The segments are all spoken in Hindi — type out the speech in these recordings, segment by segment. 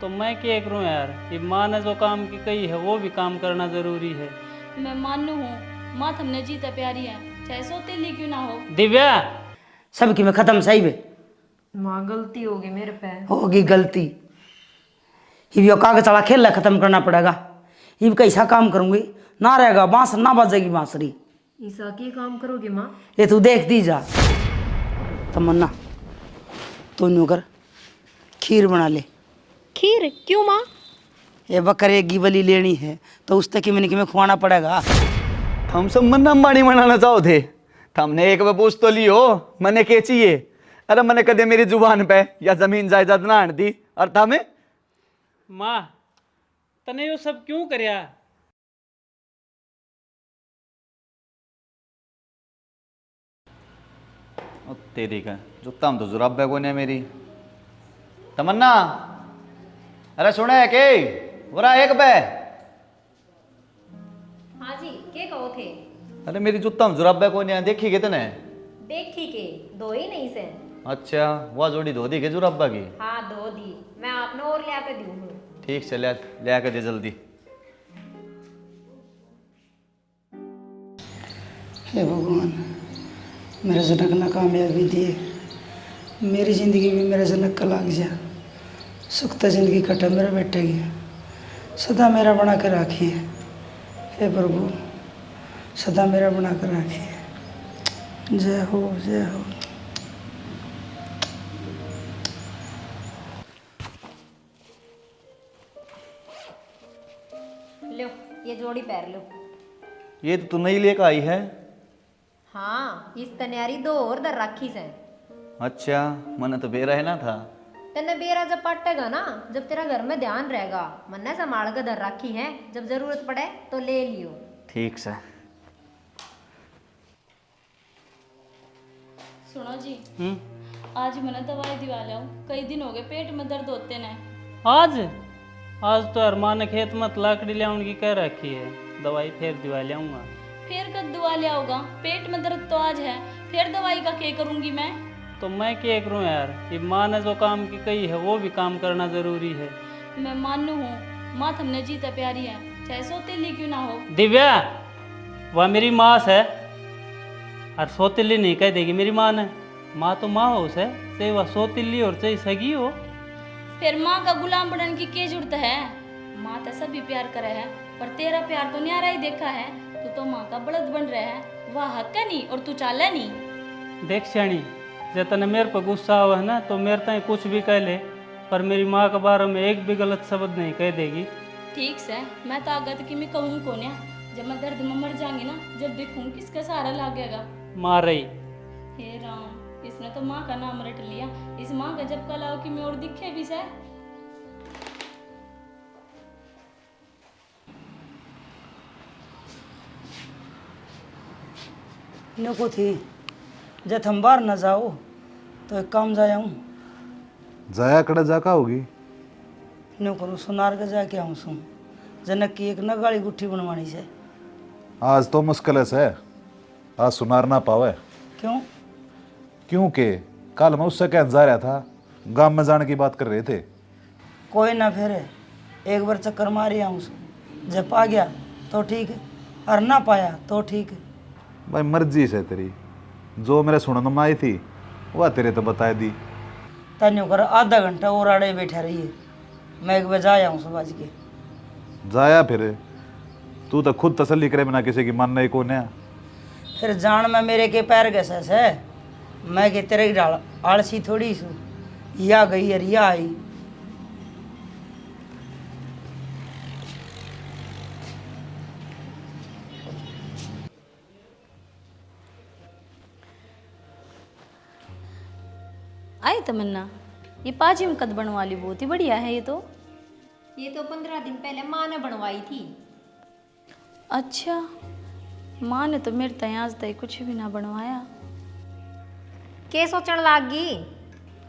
तो मैं क्या करूं यार, ये माँ ने जो काम की कही है वो भी काम करना जरूरी है। मैं मानू हूँ माँ हमने जीता प्यारी है, चाहे सौतेली क्यों ना हो। दिव्या, सबकी में खत्म सही में माँ गलती होगी मेरे पे। होगी गलती। ये कागज वाला खेल खत्म करना पड़ेगा। ये कैसा काम करूंगी, ना रहेगा बांस ना बजेगी बांसुरी। ईसा की काम करोगी माँ? ये तू देख दी जा। तमन्ना तू यूं कर, खीर बना ले। खीर क्यों माँ? ये बकरे की बलि लेनी है तो उस तक में खुआना पड़ेगा। हम सब मन अंबानी बनाना चाहो थे। हमने एक बार पूछ तो लियो मने के चाहिए। अरे मने कदे मेरी जुबान पे या जमीन जायदाद ना आन दी और थामे माँ तने यो सब क्यों करया। तेरी का जुत्ता हम तो जुराब है कोने मेरी। तमन्ना अरे सुने के वरा एक बे। हाँ जी, के कहो थे? अरे मेरी जुत्ता हम जुराब है कोने देखी के तने? देखी के दो ही नहीं से। अच्छा वह जोड़ी धो दी के जुराबा की? हाँ दो दी, मैं आपने और ले आकर दी हूँ। ठीक से ले आकर दे जल्दी। हे भगवान, मेरे जनक ना कामयाबी दिए, मेरी ज़िंदगी में मेरे जनक का लाग जा। सुख तो जिंदगी कटे मेरे बेटे की, सदा मेरा बना कर राखिए। हे प्रभु सदा मेरा बना कर राखिए। जय हो जय हो। लो ये जोड़ी पैर लो। ये तो तू नहीं लेकर आई है। हाँ इस तनियारी दो और दर राखी से। अच्छा मन तो बेरा है ना था। तन्ने बेरा जब पटेगा ना, जब तेरा घर में ध्यान रहेगा, मन्ने संभाल कर दर राखी है, जब जरूरत पड़े तो ले लियो। ठीक से। सुनो जी, आज मैंने दवाई दिवा लाऊं, कई दिन हो गए पेट में दर्द होते ने। आज आज तो यार माँ ने खेत में लाकड़ी ले आने की कह रखी है, दवाई फिर दिवा लाऊंगा। फिर कब दवा ले आओगा, पेट में दर्द तो आज है, फिर दवाई का क्या करूंगी मैं। तो मैं क्या करूं यार, ये माँ ने जो काम की कही है वो भी काम करना जरूरी है। मैं मानू हूँ माँ हमने जीता प्यारी है, चाहे सौतेली क्यों ना हो। दिव्या, वह मेरी माँ है और सौतिल्ली नहीं कह देगी मेरी माँ ने। माँ तो माँ हो उसे, चाहे वह सौतिल्ली और चाहे सगी हो। फिर माँ का गुलाम बनने की क्या जरूरत है। माँ तो सभी प्यार करे है, पर तेरा प्यार तो न्यारा ही देखा है। तू तो माँ का बलद बन रहा है, वह हक है नहीं और तू चाला नहीं। देख श्याणी, जब तने मेरे पर गुस्सा हुआ है ना तो मेरे तय कुछ भी कह ले, पर मेरी माँ के बारे में एक भी गलत शब्द नहीं कह देगी। ठीक से, मैं तो आगत की मैं कहूँ कौन है। जब मैं दर्द में मर जाऊंगी ना, जब देखूँ किसका सहारा लागेगा। माँ रही। हे राम, इसने तो माँ का नाम रट लिया। इस माँ का जब कल आओ कि मैं और दिखे भी से। नको थी जब हम बाहर न जाओ तो एक काम जाया हूँ। जाया कड़ा जाका होगी। नो करूँ सुनार के जाके आऊँ सुन, जनक की एक नगाड़ी गुट्ठी बनवानी से। आज तो मुश्किल है, आज सुनार ना पावे। क्यों? क्योंकि कल मैं उससे कहने जा रहा था, गांव में जाने की बात कर रहे थे। कोई ना, फिर एक बार चक्कर मारी आऊँ सुन, जब आ गया तो ठीक है और ना पाया तो ठीक है। भाई मर्जी से तेरी, जो मेरे सुनने में आई थी वह तेरे तो बता दी। तन्यू कर आधा घंटा और आड़े बैठा रहिए, मैं एक बजे आया हूँ सुबह के। जाया फिर तू तो खुद तसल्ली करे बिना किसी की मानना ही कौन है। फिर जान में मेरे के पैर कैसे है, मैं के तेरे की डाल आलसी थोड़ी सू, या गई और या आई। आई तमन्ना, ये पाजी में कद बनवा ली, बहुत ही बढ़िया है ये तो। ये तो 15 दिन पहले माँ ने बनवाई थी। अच्छा, माँ ने तो मेरे तय आज तक कुछ भी ना बनवाया। के सोचने लागी?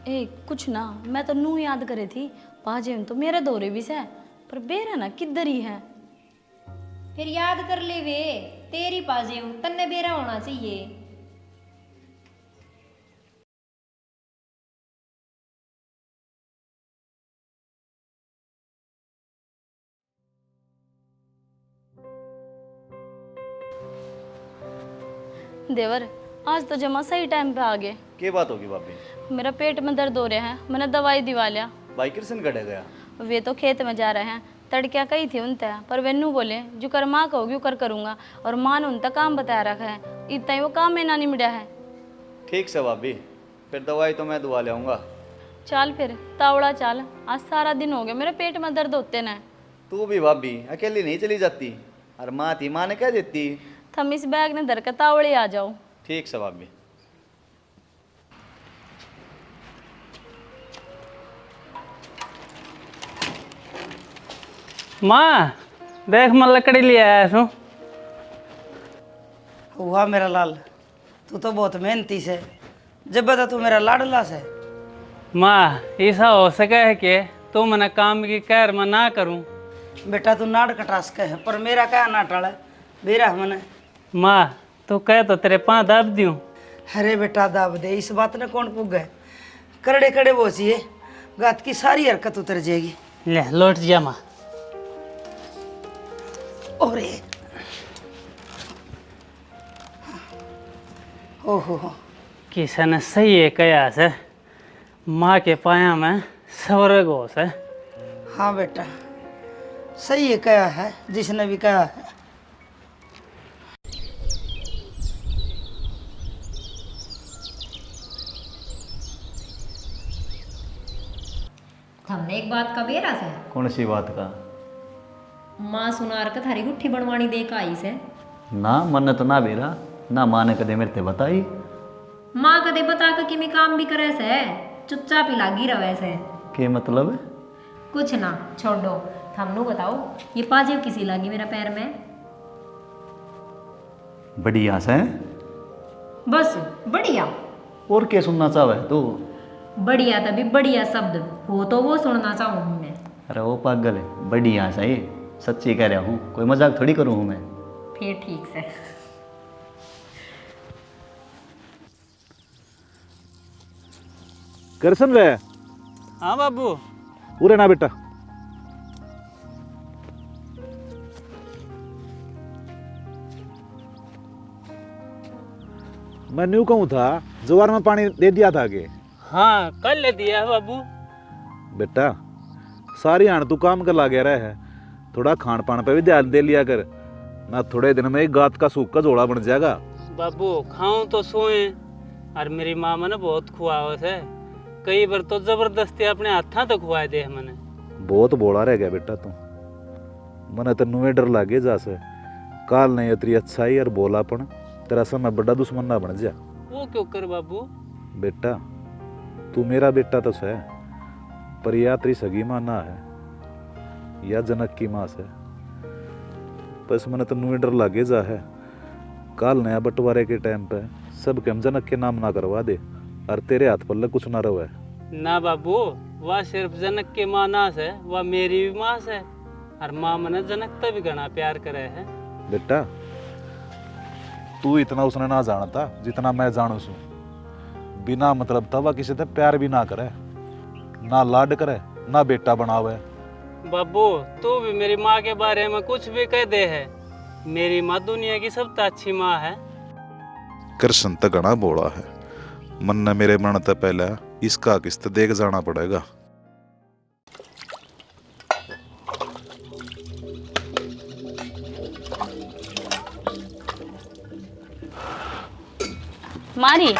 ए कुछ ना, मैं तो नू याद करे थी, पाजे में तो मेरे दौरे भी से, पर बेरा ना किधर ही है। फिर याद कर ले वे, तेरी पाजे हूँ, तन्ने बेरा होना चाहिए। देवर आज तो जमा सही टाइम पे आ गए। क्या बात होगी भाभी? मेरा पेट में दर्द हो रहा है, मैंने दवाई दिवा लिया। भाई कृष्ण गड़े गया। वे तो खेत में जा रहे हैं, तड़किया कही थी उनते, पर वेनू बोले जो कर माँ कहोगी कर करूँगा, और माँ ने उनका काम बताया रखा है, इतना ही वो काम में ना निमड़ा है। ठीक से भाभी, फिर दवाई तो मैं दुआ ले आऊँगा। चाल फिर तावड़ा चाल, आज सारा दिन हो गया मेरे पेट में दर्द होते न। तू भी भाभी अकेली नहीं चली जाती, और माँ थी, माँ ने कह देती। थम इस बैग ने धर के तावड़े आ जाओ। ठीक से भाभी। माँ देख मैं लकड़ी ले आया हूँ। हुआ मेरा लाल, तू तो बहुत मेहनती से, जब बता तू मेरा लाडला से। माँ ऐसा हो सके है कि तू मना काम की कहर मैं ना करूँ। बेटा तू नाड़ कटास के है, पर मेरा क्या ना टाड़ा बेरा मने। माँ तू कह तो तेरे पाँव दाब दूँ। अरे बेटा दाब दे, इस बात ने कौन पुग गए। करड़े कड़े बोसिए, गात की सारी हरकत उतर जाएगी। ले लौट जा माँ। ओरे ओहो किसी ने सही है कया से, माँ के पाया में स्वर्ग हो से। हाँ बेटा सही है, कहा है जिसने भी कहा है। हमने एक बात का बेरा से कौन सी बात का? माँ सुनार का थारी गुट्ठी बनवानी दे का आई से। ना मन तो ना बेरा, ना माँ ने कदे मेरे ते बताई। माँ कदे बता के कि मैं काम भी करे से, चुपचाप ही लागी रहे से। के मतलब? कुछ ना छोड़ो, हमनू बताओ ये पाजेब किसी लागी मेरा पैर में। बढ़िया से। बस बढ़िया। और क्या सुनना चाहे तू? बढ़िया तभी बढ़िया शब्द हो तो वो सुनना चाहूँ मैं। अरे वो पागल है, बढ़िया सही, सच्ची कह रहा हूँ, कोई मजाक थोड़ी करूँ हूँ मैं। फिर ठीक से। करसन वे हाँ बाबू। उरे ना बेटा, मैं न्यू कहूँ था जवार में पानी दे दिया था आगे। हाँ कल ले दिया है बाबू। बेटा सारी आण तू काम कर ला गया रहा है, थोड़ा खान पान पे भी ध्यान दे लिया कर, ना थोड़े दिन में एक गात का सूख का जोड़ा बन जाएगा। बाबू खाऊं तो सोए, और मेरी माँ मैंने बहुत खुआवत है, कई बार तो जबरदस्ती अपने हाथा तो खुआ दे मैंने। बहुत बोला रह गया बेटा तू, मने तेनू में डर लागे जासे काल नहीं उतरी अच्छाई और बोलापन तेरा समय बड़ा दुश्मन ना बन जा। वो क्यों कर बाबू? बेटा तू मेरा बेटा तो है, पर या तेरी सगी माँ ना है, या जनक की माँ से, बस मने तेनू में डर लागे जा है काल नया बंटवारे के टाइम पे सब के हम जनक के नाम ना करवा दे और तेरे हाथ पल्ले कुछ ना रहे। ना बाबू, वह सिर्फ जनक की माँ ना से, वह मेरी भी माँ से, और माँ मैंने जनक तभी घना प्यार करे है। बेटा तू इतना उसने ना जानता जितना मैं जानू सू, बिना मतलब था वह किसी से प्यार भी ना करे, ना लाड करे, ना बेटा बनावे। बाबू तू भी मेरी माँ के बारे में कुछ भी कह दे है, मेरी माँ दुनिया की सबसे अच्छी माँ है। कृष्ण तो घना बोला है, मन ने मेरे मन से पहले इसका किस्त देख जाना पड़ेगा। मारी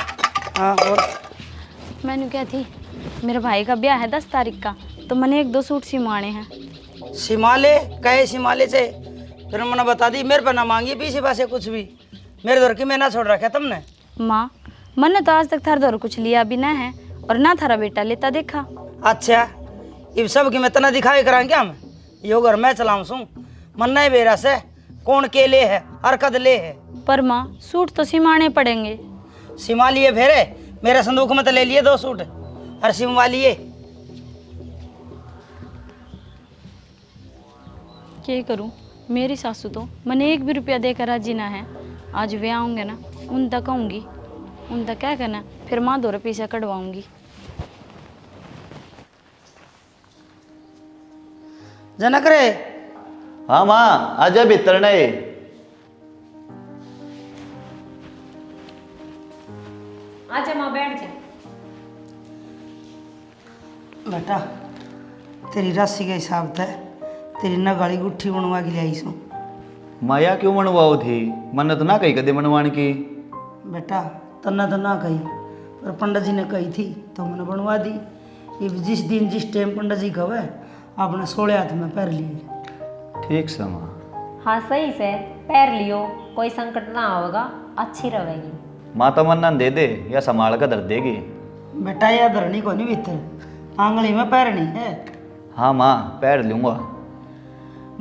हाँ और मैंने क्या थी, मेरे भाई का ब्याह है 10 तारीख का, तो मैंने 1-2 सूट सिमाने हैं। सिमाले कहे सिमाले से, फिर मैंने बता दी मेरे पर ना मांगी पीछे पासे कुछ भी, मेरे दर की मैं ना छोड़ रखा तुमने। माँ मैंने तो आज तक थार दौर कुछ लिया भी ना है, और ना थारा बेटा लेता देखा। अच्छा इब सब की मैं तना दिखावे करा क्या मैं, यो घर मैं चलाऊँ सू, मन नहीं बेरा से कौन के ले है हर कद ले है। पर माँ सूट तो सिमाने पड़ेंगे। सिमा लिए फेरे, मेरे संदूक में तो ले लिए 2 सूट और सिमवा लिए। क्या करूँ, मेरी सासू तो मैंने 1 भी रुपया देकर राजी ना है। आज वे आऊँगे ना, उन तक कहूँगी, उन तक क्या करना, फिर माँ 2 रुपये से कटवाऊँगी। जनक रे, हाँ माँ आजा भीतर नहीं। बेटा तेरी राशि का हिसाब था, तेरी नगाड़ी गुट्ठी बनवा के लाई सू। माया क्यों बनवाओ थी? मन्नत ना कही कदे बनवाने की। बेटा तन्ना तो ना कही, पर पंडित जी ने कही थी तो मैंने बनवा दी। ये जिस दिन जिस टाइम पंडित जी कहे आपने 16 हाथ में पैर लिए। ठीक से माँ। हाँ सही से पैर लियो, कोई संकट ना होगा, अच्छी रहेगी। माता मन्नन दे दे या संभाल कर धर देगी। बेटा यह धरनी को नहीं भीतर, आंगली में पैरनी है। हाँ माँ पैर लूँगा।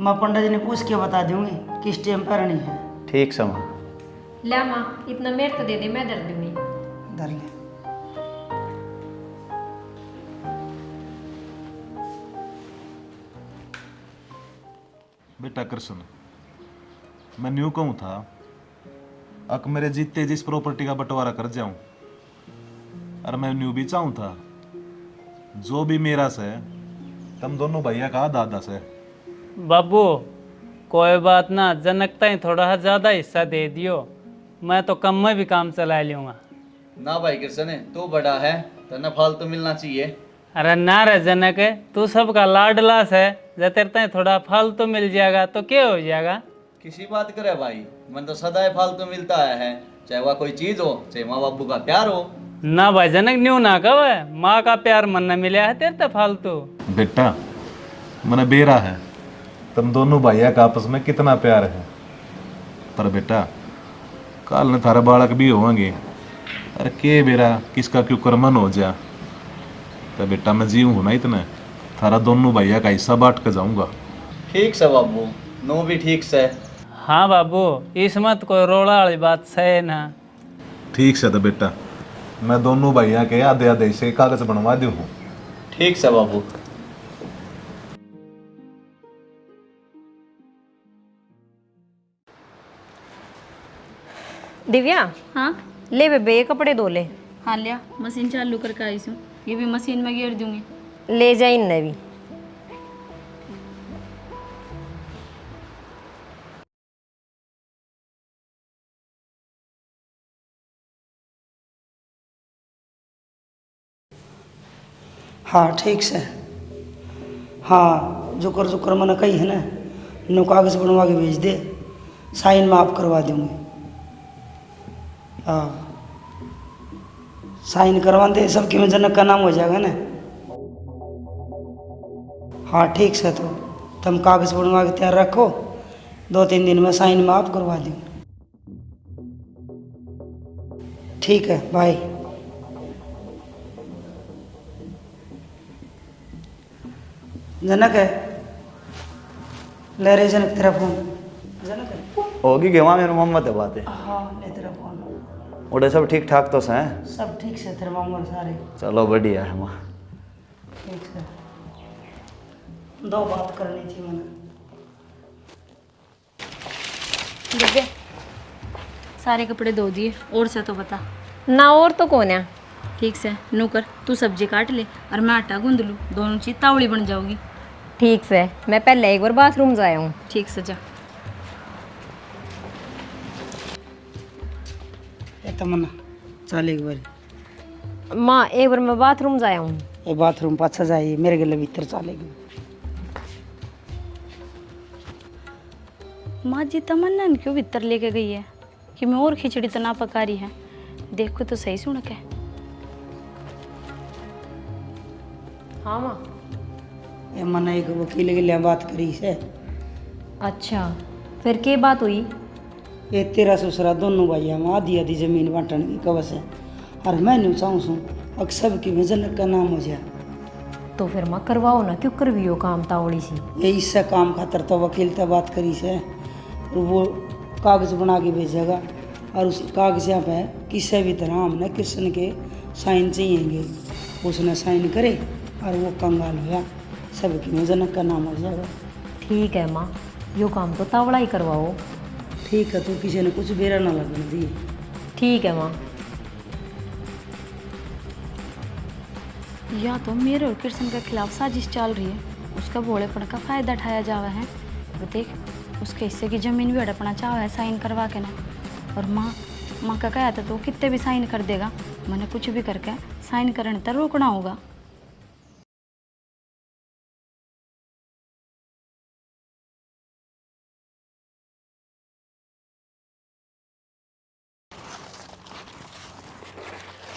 मैं पंडित जी ने पूछ के बता दूंगी किस टाइम पैरनी है। ठीक से माँ। ला माँ इतना मेरे तो दे दे, मैं धर दूंगी। धर ले। बेटा कृष्ण, मैं न्यू कहूँ था अक मेरे जीते जिस प्रॉपर्टी का बंटवारा कर जाऊं, और मैं न्यू भी चाहूँ था जो भी मेरा से तुम दोनों भैया का आधा आधा से। बाबू कोई बात ना, जनकता ही थोड़ा ज़्यादा हिस्सा दे दियो, मैं तो कम में भी काम चला लूँगा। ना भाई कृष्ण तू बड़ा है तो न फालतू मिलना चाहिए। अरे ना रे जनक, तू सबका लाडलास है, जब तेरे तक थोड़ा फालतू मिल जाएगा तो क्या हो जाएगा। किसी बात करे भाई, मन तो सदा फालतू मिलता है, चाहे वह कोई चीज हो चाहे माँ बाबू का प्यार हो। ना भाई जनक न्यू ना कहे, माँ का प्यार मन न मिला है तेरे तो फालतू। बेटा मैंने बेरा है तुम दोनों भैया का आपस में कितना प्यार है, पर बेटा कल ने थारे बालक भी होंगे, अरे के बेरा किसका क्यों कर्मन हो जा, तो बेटा मैं जीव हूं ना इतना, थारा दोनों भैया का हिस्सा बांट के जाऊंगा। ठीक से बाबू, नो भी ठीक से। हाँ बाबू इसमें तो कोई रोड़ा वाली बात है ना। ठीक से तो बेटा मैं दोनों भैया के आधे आधे से कागज बनवा दूँ। ठीक से बाबू। दिव्या हाँ ले बेबे ये कपड़े धो ले। हाँ लिया, मशीन चालू करके आई हूँ, ये भी मशीन में गिर दूंगी। ले जा इनने भी। हाँ ठीक से। हाँ जुकर मैंने कही है ना, नो कागज बनवा के भेज दे, साइन में आप करवा दूंगी। हाँ साइन करवा दे, सबकी में जनक का नाम हो जाएगा ना। हाँ ठीक से, तो तुम कागज बनवा के तैयार रखो, 2-3 दिन में साइन में आप करवा दूंगी। ठीक है बाय। जनक है, ले रहे जनक तेरा फोन। जनक है, होगी गेवा मेरे मोहम्मद है बात है। हाँ ले तेरा फोन। उड़े सब ठीक ठाक तो हैं? सब ठीक से तेरे मामू सारे चलो बढ़िया है माँ। ठीक से। 2 बात करनी थी मैंने। दिव्या सारे कपड़े धो दिए, और से तो बता। ना और तो कौन है। ठीक से नू कर, तू सब्जी काट ले और मैं आटा गूंद लूँ, दोनों चीज तावड़ी बन जाओगी। ठीक से, मैं पहले एक बार बाथरूम जाया हूँ। ठीक से जा। ये तमन्ना चल एक बार। माँ एक बार मैं बाथरूम जाया हूँ। ये बाथरूम पाछा जाइए, मेरे गले भीतर चलेगी। माँ जी तमन्ना ने क्यों भीतर लेके गई है कि मैं और खिचड़ी तो ना पका रही है। देखो तो सही सुन के। हाँ माँ। ये मैंने एक वकील के लिए बात करी से। अच्छा फिर क्या बात हुई। ये तेरा ससुरा दोनों भैया में आधी आधी जमीन बांटने की कवस है, और मैं नहीं चाहूँ सू अब सबकी में जनक का नाम हो जाए। तो फिर माँ करवाओ ना, क्यों करवियो काम तावड़ी सी। ये इससे काम खातर तो वकील से बात करी से, और वो कागज बना के भेजेगा, और उस कागज़ पे किसी भी तरह हमने कृष्ण के साइन चाहिएंगे। उसने साइन करे और वो कंगाल होया, सबकी में जनक का नाम हो जाएगा। ठीक है माँ, यो काम तो तावड़ा ही करवाओ। ठीक है, तो किसी ने कुछ बेरा ना लगने दी। ठीक है माँ। या तो मेरे और कृष्ण के खिलाफ साजिश चल रही है, उसका भोलेपन का फायदा उठाया जा रहा है। तो देख उसके हिस्से की ज़मीन भी हड़पना चाह है साइन करवा के ना। और माँ का कहा था तो कितने भी साइन कर देगा, मैंने कुछ भी करके साइन करने तक रोकना होगा।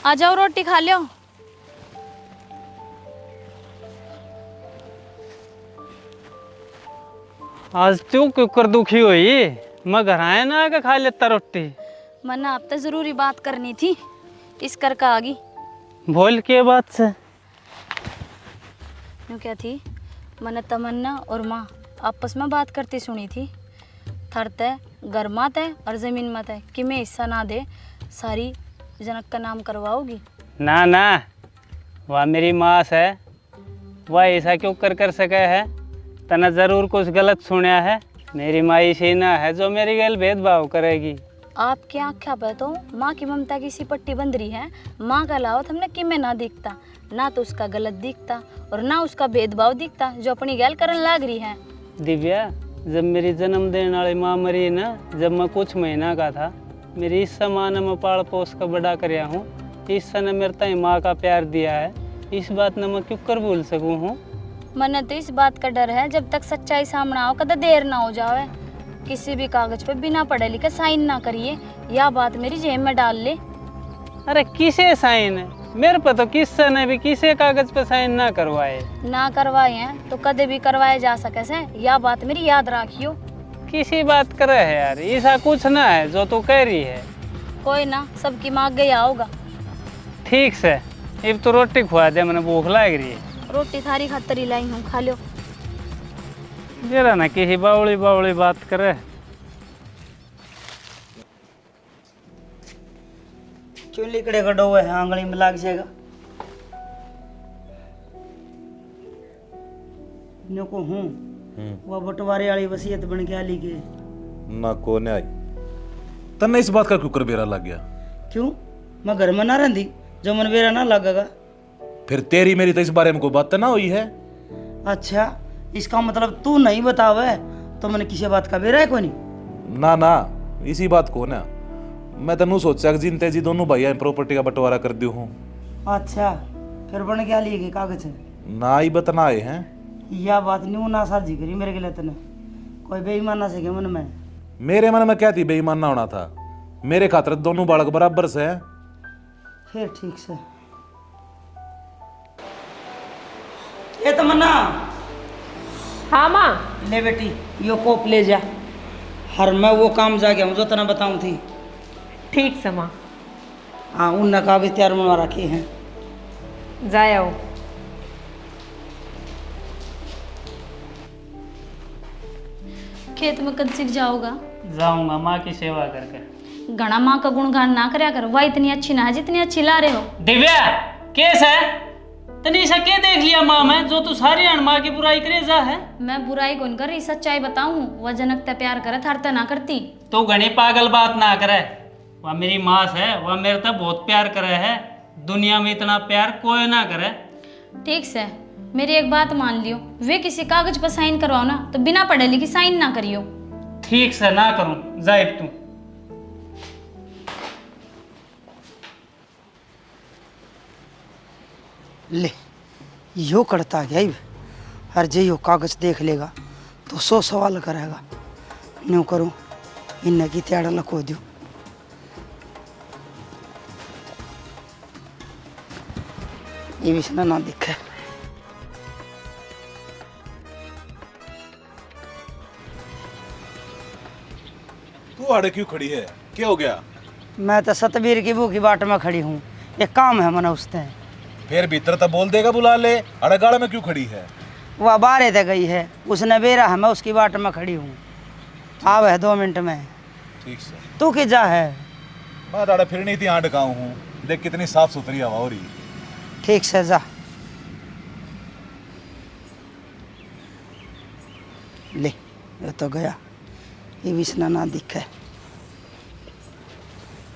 आ जाओ रोटी खा लो। आज तू क्यों कर दुखी हुई? मैं घर आया ना आके खा लेता रोटी। मना अब तो जरूरी बात करनी थी, इस कर का आ गई। बोल के बात से। यूँ क्या थी, मैंने तमन्ना और माँ आपस में बात करती सुनी थी। थर तय घर मात है और ज़मीन मत है कि मैं हिस्सा ना दे, सारी जनक का नाम करवाओगी। ना ना, वह मेरी माँ है, वह ऐसा क्यों कर सके है? तना जरूर कुछ गलत सुना है। मेरी माँ इसी ना है जो मेरी गैल भेदभाव करेगी। आपकी आँखें पे तो माँ की ममता की सी पट्टी बंध रही है। माँ का अलावा हमने कि में ना दिखता, ना तो उसका गलत दिखता और ना उसका भेदभाव दिखता जो अपनी गैल करन लाग रही है। दिव्या, जब मेरी जन्म देने वाली माँ मरी ना, जब मैं कुछ महीना का था, मेरी इस माँ ने मैं पाल पोस कर बड़ा कराया हूँ। इस ने मेरे तय माँ का प्यार दिया है, इस बात ने मैं क्यों कर भूल सकूँ हूँ? मने तो इस बात का डर है जब तक सच्चाई सामने आओ कदा देर ना हो जावे। किसी भी कागज पे बिना पढ़े लिखे साइन ना करिए, यह बात मेरी जेब में डाल ले। अरे किसे साइन है? मेरे पे तो किसी ने भी किसी कागज पे साइन ना करवाए। ना करवाए हैं तो कदे भी करवाए जा सके से, यह बात मेरी याद रखियो। किसी बात करे है यार, ऐसा कुछ ना है जो तू कह रही है। कोई ना, सबकी मांग गया होगा। ठीक से, अब तो रोटी खुआ दे, मैंने भूख लग रही है। रोटी थारी खातर ही लाई हूँ, खा लो। जरा ना किसी बावली बावली बात करे। क्यों लिकड़े का डो है, आंगली में लग जाएगा। न्यो को हूँ वह बंटवारे वाली वसीयत बन के आली के। ना को ने आई तन्ने इस बात का क्यों कर बेरा लग गया? क्यों? मैं घर में ना रहती जो मन बेरा ना लगेगा। फिर तेरी मेरी तो इस बारे में कोई बात तो ना हुई है? अच्छा, इसका मतलब तू नहीं बतावे तो मैंने किसी बात का बेरा है कोई नहीं? ना ना, इसी बात को ना मैं तनु सोचा कि जिनते जी दोनों भैया प्रॉपर्टी का बंटवारा कर दियो हूँ। अच्छा, फिर बन के आली के कागज है ना ही बतना आए हैं। यह बात न्यू ना साझी करी मेरे के लिए तने। कोई बेईमान ना सके मन में। मेरे मन में क्या थी बेईमान ना होना था? मेरे खातर दोनों बालक बराबर से हैं। फिर ठीक से। ए तमन्ना, हाँ माँ। ले बेटी यो कोप ले जा। हर मैं वो काम जा गया हूँ जो तना बताऊँ थी। ठीक से माँ, हाँ, उन कागज तैयार बनवा रखे हैं। जाए आओ। खेत में कद सीख जाओगा? जाऊंगा माँ की सेवा करके। घना माँ का गुणगान ना करया कर, वह इतनी अच्छी ना है जितनी अच्छी ला रहे हो। दिव्या, केस है तनीषा के देख लिया माँ में जो तू सारी अण माँ की बुराई करे जा है। मैं बुराई कौन कर रही, सच्चाई बताऊं। वह जनक ते प्यार करे, थारता ना करती। तू घनी पागल बात ना करे। वह मेरी माँ है, वह मेरे तक बहुत प्यार करे है। दुनिया में इतना प्यार कोई ना करे। ठीक से, मेरी एक बात मान लियो, वे किसी कागज पर साइन करवाओ ना तो बिना पढ़े लिखे साइन ना करियो। ठीक से ना करूं, जाए तू। ले यो करता गया ही। हर जे यो कागज देख लेगा तो 100 सवाल करेगा। न्यू करूँ इन्हें की त्याड़ा लखो दो। ये भी ना दिखे। तू आड़े क्यों खड़ी है? क्या हो गया? मैं तो सतबीर की भूखी बाट में खड़ी हूँ, एक काम है मना उसने। फिर भीतर तो बोल देगा बुला ले, अड़गाड़ में क्यों खड़ी है? वह बाहर तक गई है, उसने बेरा है, मैं उसकी बाट में खड़ी हूँ। आव है 2 मिनट में। ठीक से। तू कि जा है? मैं दाड़ा फिर नहीं थी आंट गाँव हूँ, देख कितनी साफ सुथरी हवा हो रही। ठीक से जा। ले ये तो गया, ये विष्णा ना दिखे।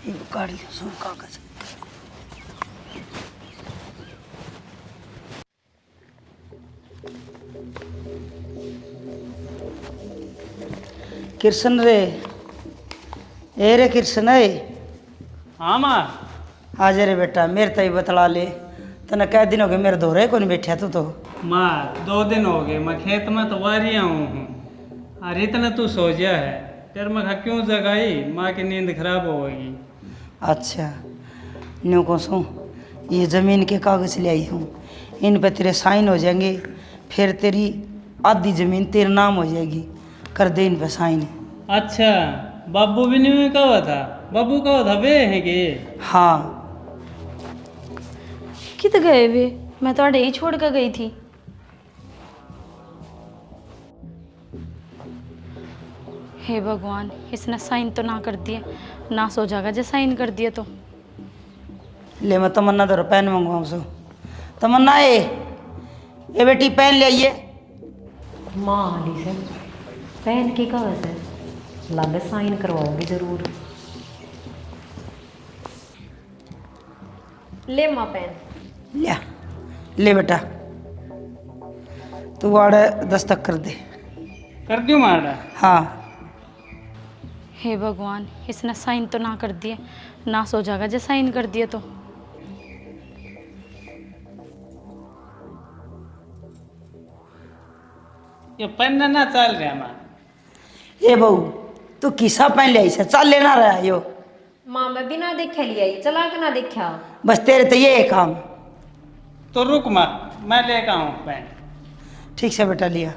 ये काट लिया सुन कागज। कृष्ण रे, ए रे कृष्ण है। हाँ माँ। आज रे बेटा मेरे तई बतला ले, तने कै दिन हो गए मेरे धोरे को नहीं बैठा तू तो। माँ 2 दिन हो गए, मैं खेत में तो वारिया हूँ। अरे इतना तू सो गया है, फिर मैं क्यों जगाई? माँ की नींद खराब होगी। अच्छा, न्यू को सो ये ज़मीन के कागज़ ले आई हूँ, इन पे तेरे साइन हो जाएंगे, फिर तेरी आधी ज़मीन तेरे नाम हो जाएगी। कर दे इन पे साइन। अच्छा, बाबू भी नहीं कहा था, बाबू कहा था वे है कि हाँ, कित गए वे? मैं तो अड़े ही छोड़ कर गई थी। हे भगवान, इसने साइन तो ना कर दिए, ना सो जाएगा जो साइन कर दिए तो। ले मैं तमन्ना तो पेन मंगवाऊँ सो। तमन्ना ये बेटी पेन ले आइए। माँ हाली से पहन के कागज है, लागे साइन करवाओगे जरूर। ले माँ पेन। ले बेटा, तू वाड़े दस्तक कर दे। कर क्यों मारा? हाँ, हे भगवान, इसने साइन तो ना कर दिए, ना सो जाएगा जो साइन कर दिए तो। ये पन्ना ना चल रहा माँ। ये बहू तू किसा पेन ले आई से, चल लेना रहा यो। माँ मैं बिना देखे लिया, चला के ना देखा। बस तेरे तो ये है काम। तो रुक माँ, मैं लेकर आऊँ पेन। ठीक से बेटा, लिया।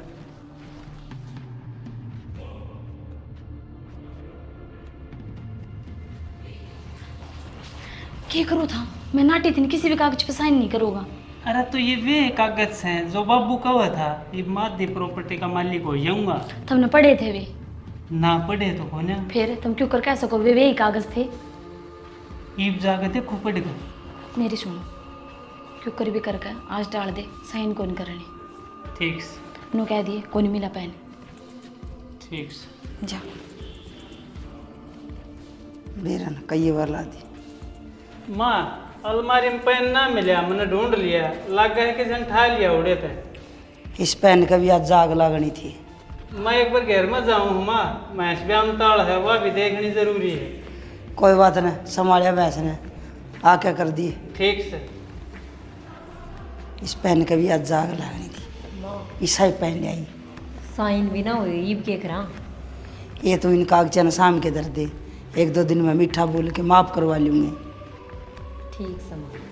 क्या करूँ था? मैं नाटी थी, किसी भी कागज पे साइन नहीं करूँगा। अरे तो ये वे कागज हैं जो बाबू कहा था, ये मादी प्रॉपर्टी का मालिक हो जाऊंगा। तुमने पढ़े थे वे? ना पढ़े तो को ना, फिर तुम क्यों कर कह सको वे ही कागज थे? ईब जाके देखो पढ़ गए। मेरी सुनो, क्यों कर भी करके आज डाल दे, साइन कौन करने। ठीक से, नो कह दिए कौन मिला पेन। ठीक से। जा। बेरन कई बार ला दी। माँ अलमारी में पेन ना मिला, मैंने ढूंढ लिया, लग गए कि जन ठा लिया उड़े थे। इस पेन का भी आज जाग लागनी थी। मैं एक बार घर में जाऊँ माँ, मैच व्याम ताड़ है वह भी देखनी जरूरी है। कोई बात नहीं, संभालिया भैंस ने आके कर दी। ठीक से। इस पेन का भी आज जाग लागनी थी, ईसा ही पेन ले आई। साइन भी ना हुए, ईब के करा। ये तो इन कागजान शाम के दर दे, 1-2 दिन में मीठा बोल के माफ़ करवा लूँगी। ठीक समा।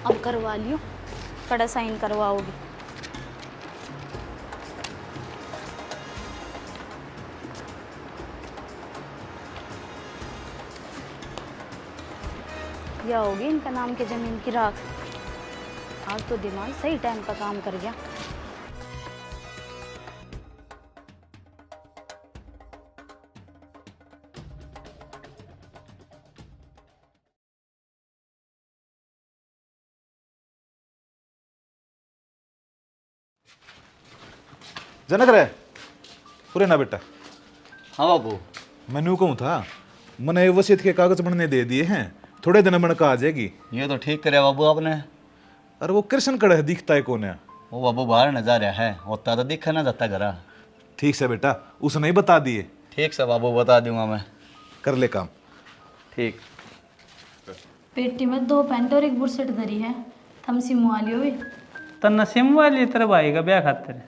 अब करवा लियो, कड़ा साइन करवाओगी। यह होगी इनका नाम के जमीन की राख। आज तो दिमाग सही टाइम पर काम कर गया। जनक रे पूरे ना बेटा। हाँ बाबू। मैंने कहूँ था, मैंने वसीयत के कागज बनने दे दिए हैं, थोड़े दिन में आ जाएगी। ये तो ठीक करे बाबू आपने। अरे वो कृष्ण कड़ा है, दिखता है कौन है? वो बाबू बाहर न जा रहा है, होता तो दिखा ना जाता घरा। ठीक से बेटा, उसने ही बता दिए। ठीक से बाबू, बता दूंगा मैं। कर ले काम। ठीक। पेटी में 2 पैंट और 1 बुरसट धरी है, थम सिमवा लियो वे। तो नसीम वाली तेरे भाई का ब्याह खातिर।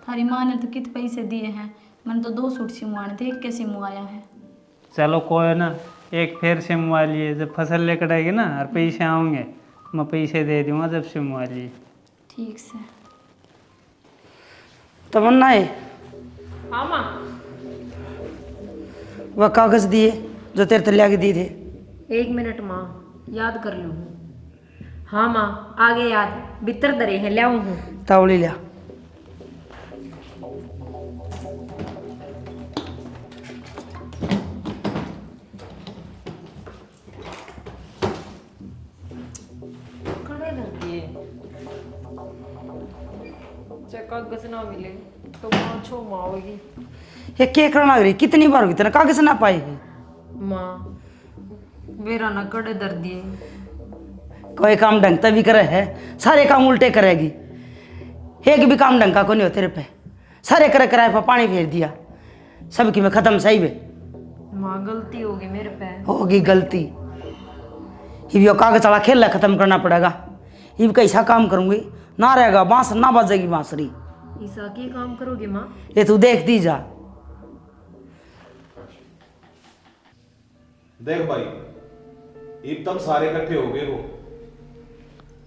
थारी माँ ने तो कित पैसे दिए हैं, मैंने तो 2 सूट सिमवाने थे, 1 के सिमवाया है। चलो कोई ना, एक फिर सिमवा लिए, जब फसल लेकर आएगी ना और पैसे आएंगे मैं पैसे दे दूंगा जब सिमवा लिए। ठीक से। तमन्ना है हाँ माँ। वह कागज दिए जो तेरे तले के दिए थे। 1 मिनट माँ, याद कर लूँ। हाँ माँ, आगे याद, भीतर दरे हैं, ले हूँ। तावड़ी लिया। कागज ना मिले तो माँ छो माँ होगी। ये क्या करना रही, कितनी बार होगी तेरा कागज ना पाएगी। माँ मेरा न कड़े दर्द दिए। कोई काम ढंग से भी करे है, सारे काम उल्टे करेगी। एक भी काम ढंग का को नहीं हो तेरे पे, सारे करे कराए पर पानी फेर दिया। सबकी में खत्म सही वे माँ गलती होगी मेरे पे। होगी गलती। ये कागज वाला खेल खत्म करना पड़ेगा। ये कैसा काम करूंगी, ना रहेगा बांस ना बजेगी बांसुरी। ईसा की काम करोगी माँ? ये तू देख दी जा। देख भाई, एकदम सारे इकट्ठे हो गए हो।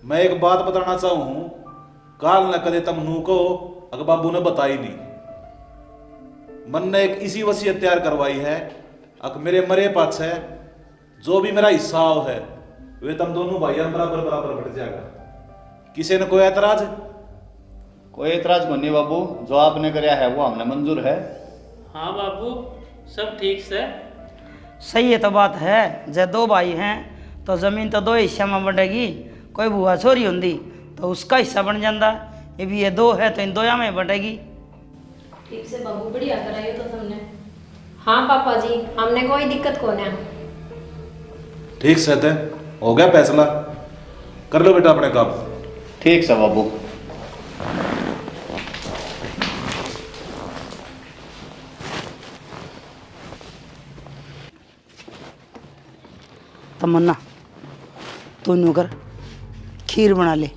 मैं एक बात बताना चाहूं, काल न कदे तम नू को अगर बाबू ने बताई नहीं। मन ने एक इसी वसीयत तैयार करवाई है, अक मेरे मरे पाछ है जो भी मेरा हिस्सा हो है वे तम दोनों भाइयों बराबर बराबर बढ़ जाएगा। किसी ने कोई ऐतराज? कोई एतराज को नहीं बाबू, जो आपने कराया है वो हमने मंजूर है। हाँ बाबू, सब ठीक से। सही है तो बात है। जब दो भाई हैं तो जमीन तो दो हिस्सा में बटेगी। कोई बुआ छोरी होंगी तो उसका हिस्सा बन जाता। ये भी ये दो है तो इन दोया में बटेगी। ठीक से बाबू, बढ़िया कराइए तो तुमने। हाँ पापा जी, हमने कोई दिक्कत को ना। ठीक से थे, हो गया फैसला। कर लो बेटा अपने काम। ठीक से बाबू। तमन्ना तू न्यू कर, खीर बना ले।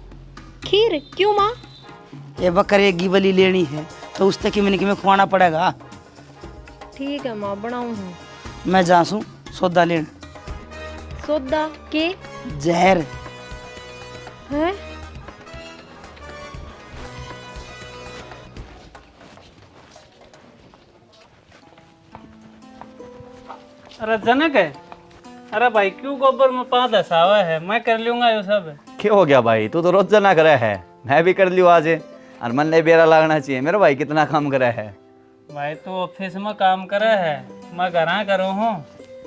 खीर क्यों माँ? ये बकरे की बलि लेनी है तो उस तक में खुआना पड़ेगा। ठीक है माँ, बनाऊँ हूँ। मैं जासूँ सौदा लेन। सोदा के? जहर। है? अरे जनक है, अरे भाई क्यों गोबर में 5 धसावा है, मैं कर लूंगा ये सब। क्या हो गया भाई, तू तो रोज जना करे है, मैं भी कर लियो आज। और मन ने बेरा लगना चाहिए। मेरा भाई कितना काम करे है। भाई तू ऑफिस में काम करे है, मैं घर करूँ हूँ।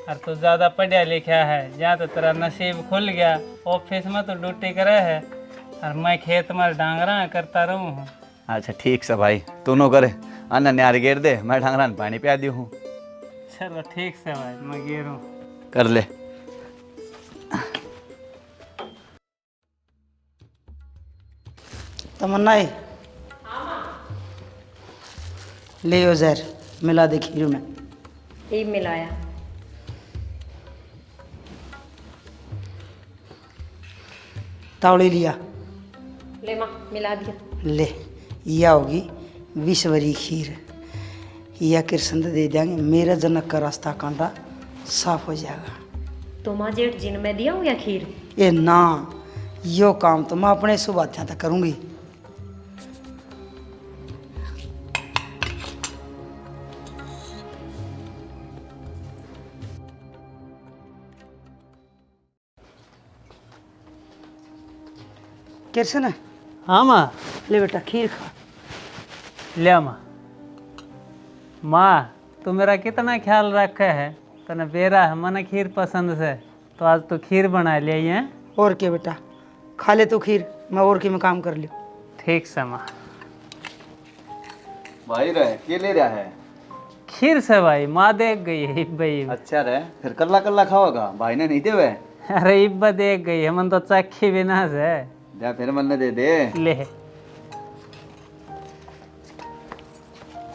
और तू ज़्यादा पढ़िया लिखा है, जहाँ तो तेरा नसीब खुल गया। ऑफिस में तो ड्यूटी करे है और मैं खेत में डांगरा करता रहूँ हूँ। अच्छा ठीक से भाई, तू नो करे अन्न न्यार गेर दे, मैं ढंगरा पानी पिया दी हूँ। चलो ठीक से भाई, मैं गिरूँ। कर ले। तमन्ना है ले यो जहर मिला दे खीर में। ये मिलाया। तावड़ी लिया ले माँ, मिला दिया। ले। यह होगी विश्वरी खीर। यह कृष्ण दे देंगे, मेरा जनक का रास्ता कांटा साफ हो जाएगा। तो माँ जेठ जिन में दिया हूँ या खीर? ये ना, यो काम तो मैं अपने सुबाध्या तक करूंगी। कृष्ण है? हाँ माँ। ले बेटा खीर खा। लिया माँ। माँ तू मेरा कितना ख्याल रखे है, तने बेरा है मन खीर पसंद से, तो आज तो खीर बना लिया है। और क्या बेटा, खा ले तू खीर, मैं और की में काम कर लियो। ठीक से माँ। भाई रहे के ले रहा है? खीर से भाई, माँ देख गई है भाई। अच्छा रहे, फिर कल्ला कल्ला खाओगा, भाई ने नहीं दे वे। अरे इब्बा देख गई है, मन तो चक्की बिना से। जा फिर मन ने दे दे। ले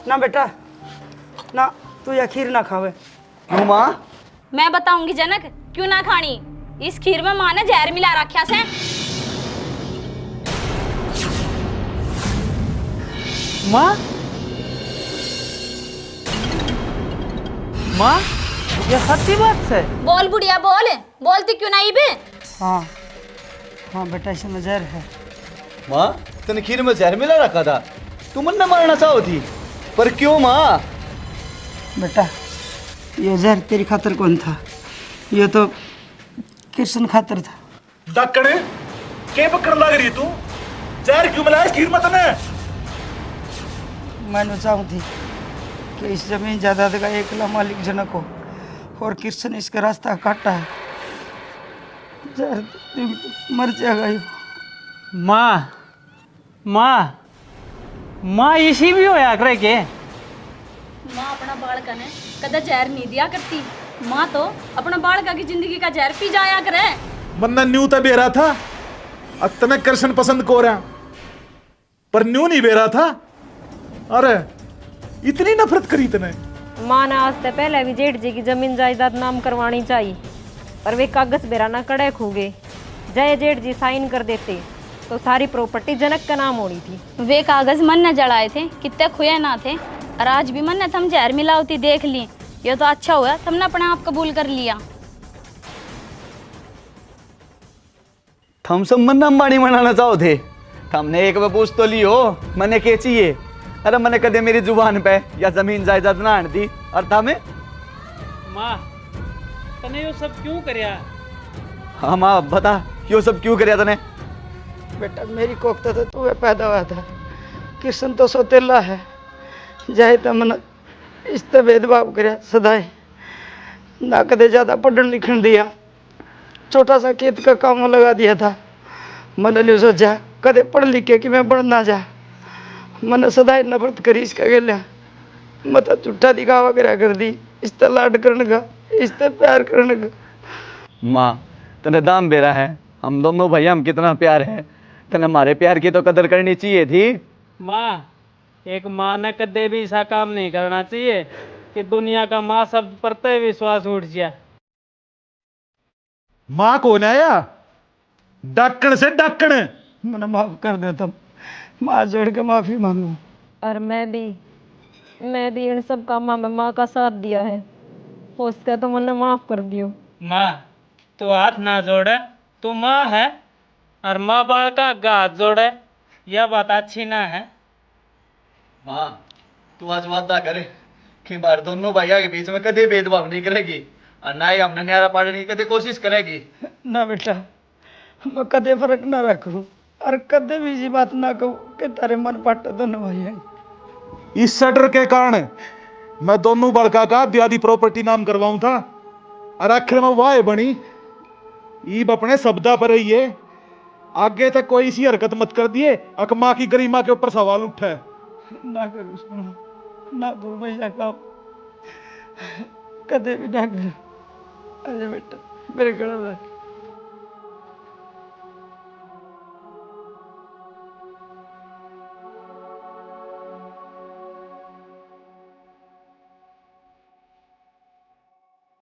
ना बेटा ना, तू या खीर ना खावे। क्यों माँ? मैं बताऊंगी जनक, क्यों ना खानी। इस खीर में माँ ने जहर मिला रखा से। माँ, माँ ये सच्ची बात है? बोल बुढ़िया बोल, बोलती क्यों नहीं बे? हाँ हाँ बेटा, इसमें जहर है। माँ तने खीर में जहर मिला रखा था, तू मन ने मारना चाहो थी, पर क्यों माँ? बेटा ये जहर तेरी खातर कौन था, ये तो कृष्ण खातर था। डकड़े के पकड़ लग रही तू? जहर क्यों मिलाया खीर में तने? मैंने चाहूँ थी कि इस जमीन जायदाद का एकला मालिक जनक हो, और कृष्ण इसका रास्ता काटा है। जहर मर जाएगा ये। माँ, माँ, माँ इसी भी होया करे के? माँ अपना बालकन है, कदा जहर नहीं दिया करती। माँ तो अपना बालका की जिंदगी का जहर पी जाया करे। मन्ना न्यू तो बेरा था, अतने कृष्ण पसंद को रहा, पर न्यू नहीं बेरा था। अरे इतनी नफरत करी तने। माँ ने आज से पहले भी जेठ जी की जमीन जायदाद नाम करवानी चाहिए, पर वे कागज बेरा ना कड़े खूगे। जय जेठ जी साइन कर देते तो सारी प्रॉपर्टी जनक का नाम होनी थी। वे कागज मन न जलाए थे, कितने खुए ना थे, और आज भी मन ने थम जहर मिलावती देख ली। ये तो अच्छा हुआ तुमने अपने आप कबूल कर लिया। थम सब मन अंबानी बनाना चाहो थे। हमने एक बार पूछ तो ली हो मने के चाहिए। अरे मने कदे मेरी जुबान पे या जमीन जायदाद ना आन दी और था में। माँ तने यो सब क्यों करया? हाँ माँ बता यो सब क्यों करया तने? बेटा मेरी कोख्ता तो तू पैदा हुआ था, कृष्ण तो सोतेला है, जाए तो मन इस तरह भेदभाव कर सदाए ना कदे ज़्यादा पढ़न लिखन दिया, छोटा सा खेत का काम लगा दिया था। मैंने नहीं सोचा कदे पढ़ लिख के कि मैं बढ़ना जा, मैंने सदाए नफरत करी इसका गलिया, मत झूठा दिखावा करा कर दी, इस तरह लाड करने का, इस तरह प्यार करने का। माँ तने दाम बेरा है, हम दोनों भैया हम कितना प्यार है, तने हमारे प्यार की तो कदर करनी चाहिए थी। माँ एक माँ ने कदे भी ऐसा काम नहीं करना चाहिए कि दुनिया का माँ शब्द पर तय विश्वास उठ जाए। माँ कौन आया? डाकण से डाकण। मैंने माफ कर दे तुम, माँ जोड़ के माफी मांगू। और मैं भी इन सब कामों में माँ का साथ दिया है, हो सके तो मैंने माफ कर दियो। माँ तू हाथ ना जोड़े, तू माँ है और माँ बाप का हाथ जोड़े, यह बात अच्छी ना है। माँ तू आज वादा करे कि बार दोनों भैया के बीच में कदे भेदभाव नहीं करेगी और ना ही हमने न्यारा पाड़ने की कदे कोशिश करेगी। ना बेटा, मैं कदे फर्क ना रखूं और कदे भी ये बात ना कहूं कि तारे मन पट दोनों भाई हैं। इस शटर के कारण मैं दोनों बड़का का ब्यादी प्रॉपर्टी नाम करवाऊं था और आखिर में वाह बनी। ईब अपने शब्दा पर ही है, आगे तक कोई सी हरकत मत कर दिए, अक माँ की गरिमा के ऊपर सवाल उठा है। ना करूँ सुनो, ना करूँ भैया काम, कदे भी ना करूँ। अरे बेटा मेरे गला में